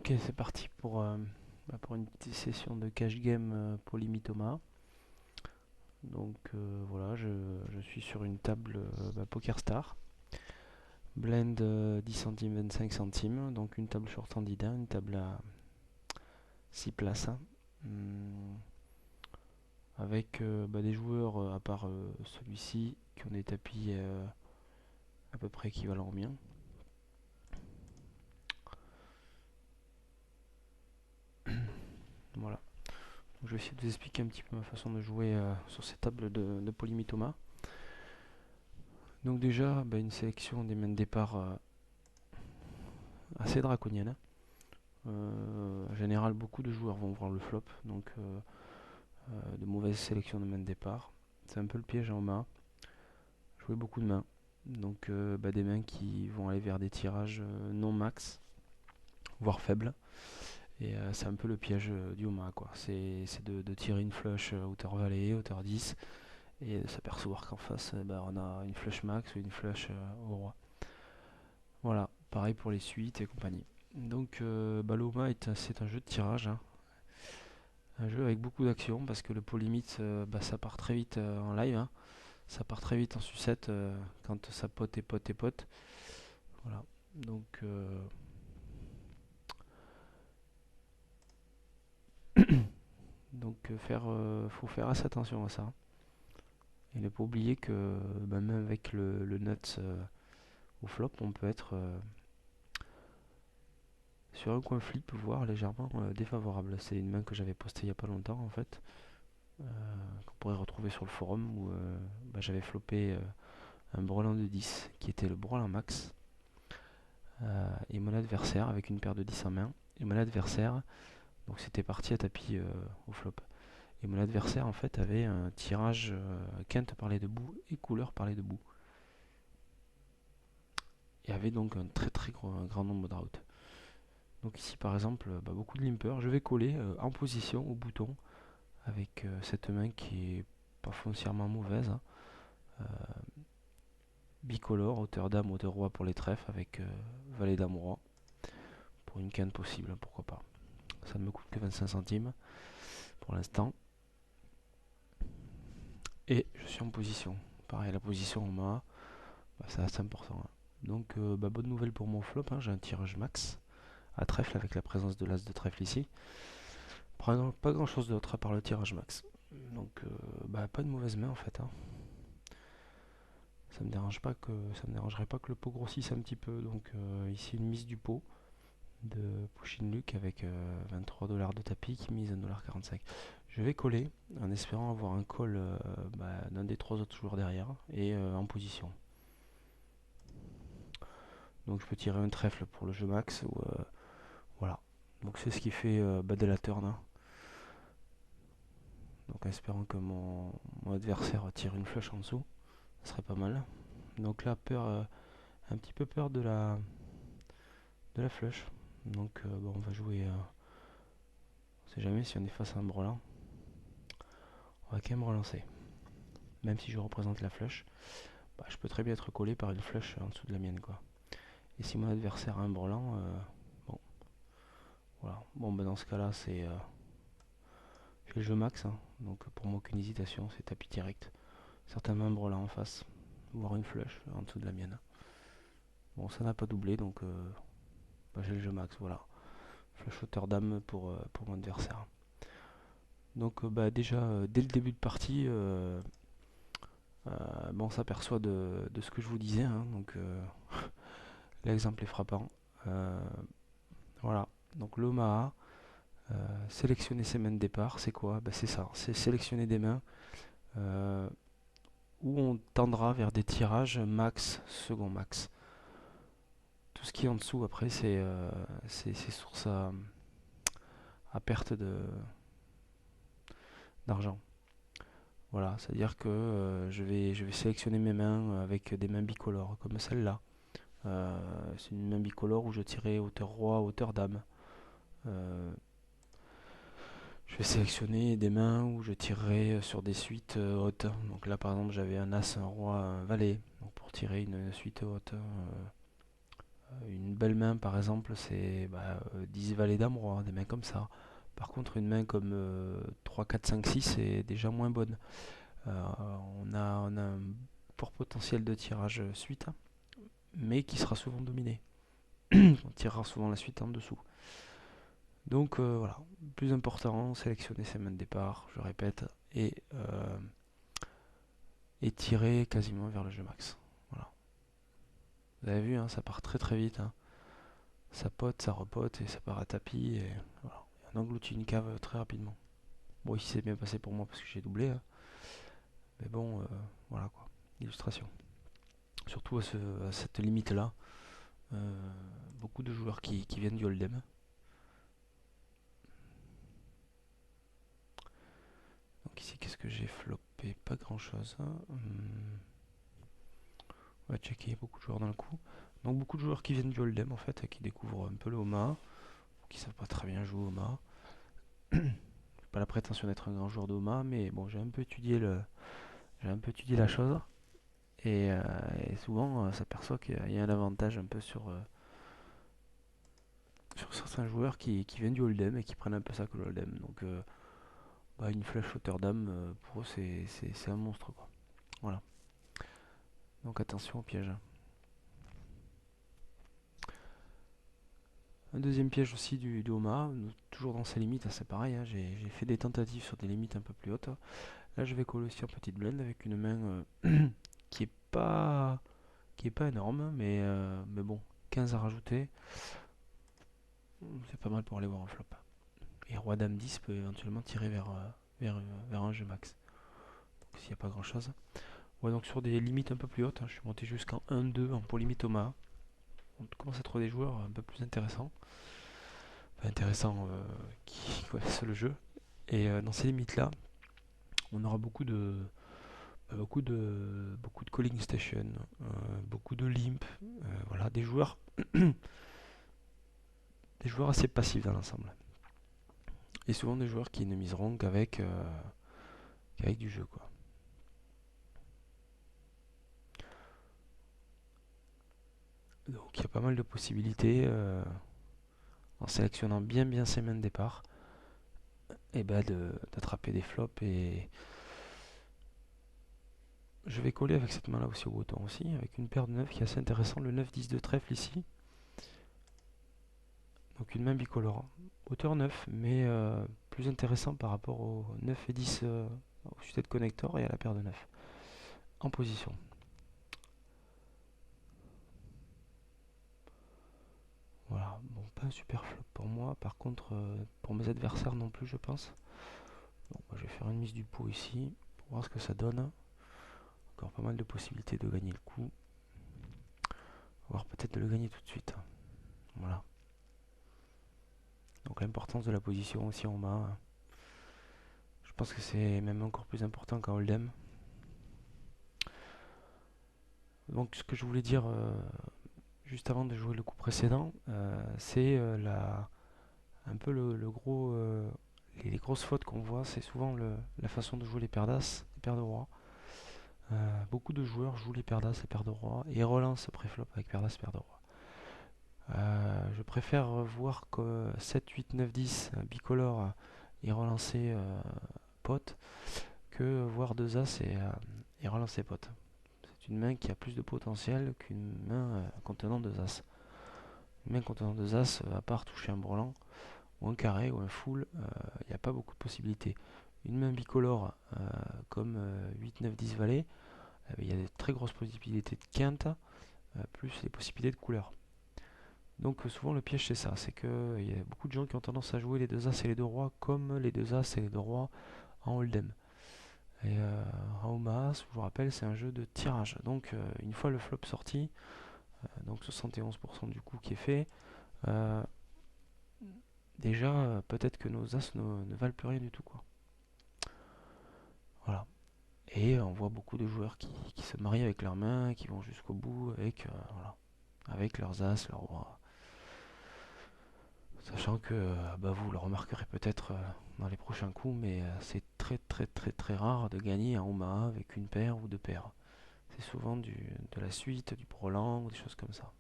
Ok, c'est parti pour une petite session de cash game Polymitoma. Donc voilà, je suis sur une table PokerStar. Blend 10 centimes, 25 centimes. Donc une table sur candidat, une table à 6 places, hein. Avec des joueurs, à part celui-ci, qui ont des tapis à peu près équivalents au mien. Voilà. Donc, je vais essayer de vous expliquer un petit peu ma façon de jouer sur cette table de Polymitoma. Donc déjà, une sélection des mains de départ assez draconienne, hein. En général, beaucoup de joueurs vont voir le flop, donc de mauvaises sélections de mains de départ. C'est un peu le piège en main. Jouer beaucoup de mains, donc des mains qui vont aller vers des tirages non max, voire faibles. Et c'est un peu le piège du Oma, quoi. C'est de tirer une flush hauteur valet, hauteur 10, et de s'apercevoir qu'en face, on a une flush max ou une flush au roi. Voilà, pareil pour les suites et compagnie. Donc l'Oma c'est un jeu de tirage, hein. Un jeu avec beaucoup d'action parce que le pot limite, ça part très vite en live, hein. Ça part très vite en sucette quand ça pote et pote et pote. Voilà. Donc faut faire assez attention à ça. Et ne pas oublier que même avec le nuts au flop, on peut être sur un coin flip, voire légèrement défavorable. C'est une main que j'avais postée il n'y a pas longtemps en fait, qu'on pourrait retrouver sur le forum où j'avais floppé un brelan de 10 qui était le brelan max, et mon adversaire avec une paire de 10 en main. Et mon adversaire, donc c'était parti à tapis au flop. Et mon adversaire en fait avait un tirage quinte par les debout et couleur par les debout. Et avait donc un très grand nombre d'outs. Donc ici par exemple, beaucoup de limpers. Je vais coller en position au bouton avec cette main qui est pas foncièrement mauvaise, hein. Euh, Bicolore, hauteur dame, hauteur roi pour les trèfles avec valet dame roi. Pour une quinte possible, pourquoi pas. Ça ne me coûte que 25 centimes pour l'instant. Et je suis en position. Pareil, la position en main, c'est assez important, hein. Donc bonne nouvelle pour mon flop, hein, j'ai un tirage max à trèfle avec la présence de l'as de trèfle ici. Pas grand chose d'autre à part le tirage max. Donc pas de mauvaise main en fait, hein. Ça me dérangerait pas que le pot grossisse un petit peu. Donc ici une mise du pot de Pushin Luke avec 23 dollars de tapis qui mise 1,45 $. Je vais coller en espérant avoir un call d'un des trois autres joueurs derrière et en position. Donc je peux tirer un trèfle pour le jeu max ou voilà. Donc c'est ce qui fait de la turn, hein. Donc en espérant que mon adversaire tire une flush en dessous, ça serait pas mal. Donc là un petit peu peur de la flush. Donc on va jouer. On sait jamais si on est face à un brelan. On va quand même relancer. Même si je représente la flush, je peux très bien être collé par une flush en dessous de la mienne, quoi. Et si mon adversaire a un brelan, bon, voilà. Bon, dans ce cas-là, j'ai le jeu max, hein. Donc pour moi, aucune hésitation, c'est tapis direct. Certainement un brelan en face, voire une flush en dessous de la mienne. Bon, ça n'a pas doublé, donc j'ai le jeu max, voilà. Flush hauteur dame pour mon adversaire. Donc déjà, dès le début de partie, on s'aperçoit de ce que je vous disais, hein. Donc l'exemple est frappant. Voilà. Donc l'Omaha, sélectionner ses mains de départ, c'est quoi? C'est ça, c'est sélectionner des mains euh, où on tendra vers des tirages max, second max. Tout ce qui est en dessous, après, c'est source à perte d'argent. Voilà, c'est-à-dire que je vais sélectionner mes mains avec des mains bicolores, comme celle-là. C'est une main bicolore où je tirais hauteur roi, hauteur dame. Euh, je vais sélectionner des mains où je tirerai sur des suites hautes. Donc là, par exemple, j'avais un as, un roi, un valet. Donc pour tirer une suite haute, Une belle main, par exemple, c'est 10 valets dame roi, des mains comme ça. Par contre, une main comme 3, 4, 5, 6 est déjà moins bonne. On a un fort potentiel de tirage suite, mais qui sera souvent dominé. On tirera souvent la suite en dessous. Donc voilà, plus important, sélectionner ses mains de départ, je répète, et tirer quasiment vers le jeu max. Voilà. Vous avez vu, hein, ça part très très vite, hein. Ça pote, ça repote et ça part à tapis. Et voilà. On engloutit une cave très rapidement. Bon, ici c'est bien passé pour moi parce que j'ai doublé, hein. Mais bon, voilà quoi. Illustration. Surtout à cette limite-là. Euh, Beaucoup de joueurs qui viennent du hold'em. Donc ici, qu'est-ce que j'ai floppé? Pas grand-chose, hein. On va checker beaucoup de joueurs dans le coup. Donc beaucoup de joueurs qui viennent du hold'em en fait, qui découvrent un peu le Omaha, qui savent pas très bien jouer au Omaha. J'ai pas la prétention d'être un grand joueur de Omaha, mais bon, j'ai un peu étudié la chose. Et, euh, et souvent, on s'aperçoit qu'il y a un avantage un peu sur certains joueurs qui viennent du hold'em et qui prennent un peu ça que le hold'em. Donc, une flèche hauteur dame, pour eux, c'est un monstre, quoi. Voilà. Donc, attention au piège. Un deuxième piège aussi du Omaha, toujours dans ses limites, hein, c'est pareil, hein, j'ai fait des tentatives sur des limites un peu plus hautes. Là, je vais coller aussi en petite blende avec une main qui est pas qui est pas énorme, mais bon, 15 à rajouter, c'est pas mal pour aller voir un flop. Et roi dame 10 peut éventuellement tirer vers un jeu max. Donc s'il n'y a pas grand chose. Ouais, donc sur des limites un peu plus hautes, hein, je suis monté jusqu'en 1-2 pour limite Omaha. On commence à trouver des joueurs un peu plus intéressants. Enfin, intéressants qui connaissent le jeu. Et dans ces limites-là, on aura beaucoup de calling station, beaucoup de limp, voilà, des joueurs assez passifs dans l'ensemble. Et souvent des joueurs qui ne miseront qu'avec du jeu, quoi. Donc il y a pas mal de possibilités en sélectionnant bien ses mains de départ et d'attraper des flops. Et je vais coller avec cette main là aussi au bouton aussi, avec une paire de 9 qui est assez intéressante, le 9-10 de trèfle ici. Donc une main bicolore, hauteur 9, mais plus intéressant par rapport au 9 et 10 au sujet de connector et à la paire de 9 en position. Voilà, bon, pas un super flop pour moi, par contre pour mes adversaires non plus je pense. Bon, moi, je vais faire une mise du pot ici pour voir ce que ça donne. Encore pas mal de possibilités de gagner le coup, voire peut-être de le gagner tout de suite. Voilà. Donc l'importance de la position aussi en bas. Je pense que c'est même encore plus important qu'en hold'em. Donc ce que je voulais dire juste avant de jouer le coup précédent, c'est un peu le gros, les grosses fautes qu'on voit, c'est souvent la façon de jouer les paires d'as, les paires de rois. Beaucoup de joueurs jouent les paires d'as, les paires de rois et relancent préflop avec paires d'as, paires de rois. Je préfère voir que 7, 8, 9, 10 bicolore et relancer pot que voir 2 as et relancer pot. C'est une main qui a plus de potentiel qu'une main contenant 2 as. Une main contenant 2 as, à part toucher un brelan ou un carré ou un full, il n'y a pas beaucoup de possibilités. Une main bicolore comme 8, 9, 10 valet, il y a des très grosses possibilités de quinte, plus les possibilités de couleur. Donc souvent le piège c'est ça, c'est que il y a beaucoup de gens qui ont tendance à jouer les deux as et les deux rois comme les deux as et les deux rois en hold'em. Et en Omaha, je vous rappelle, c'est un jeu de tirage. Donc une fois le flop sorti, donc 71% du coup qui est fait, euh, déjà peut-être que nos as ne valent plus rien du tout, quoi. Voilà. Et on voit beaucoup de joueurs qui se marient avec leurs mains, qui vont jusqu'au bout voilà, avec leurs as, leurs rois. Sachant que vous le remarquerez peut-être dans les prochains coups, mais c'est très rare de gagner un Omaha avec une paire ou deux paires. C'est souvent de la suite, du prolang ou des choses comme ça.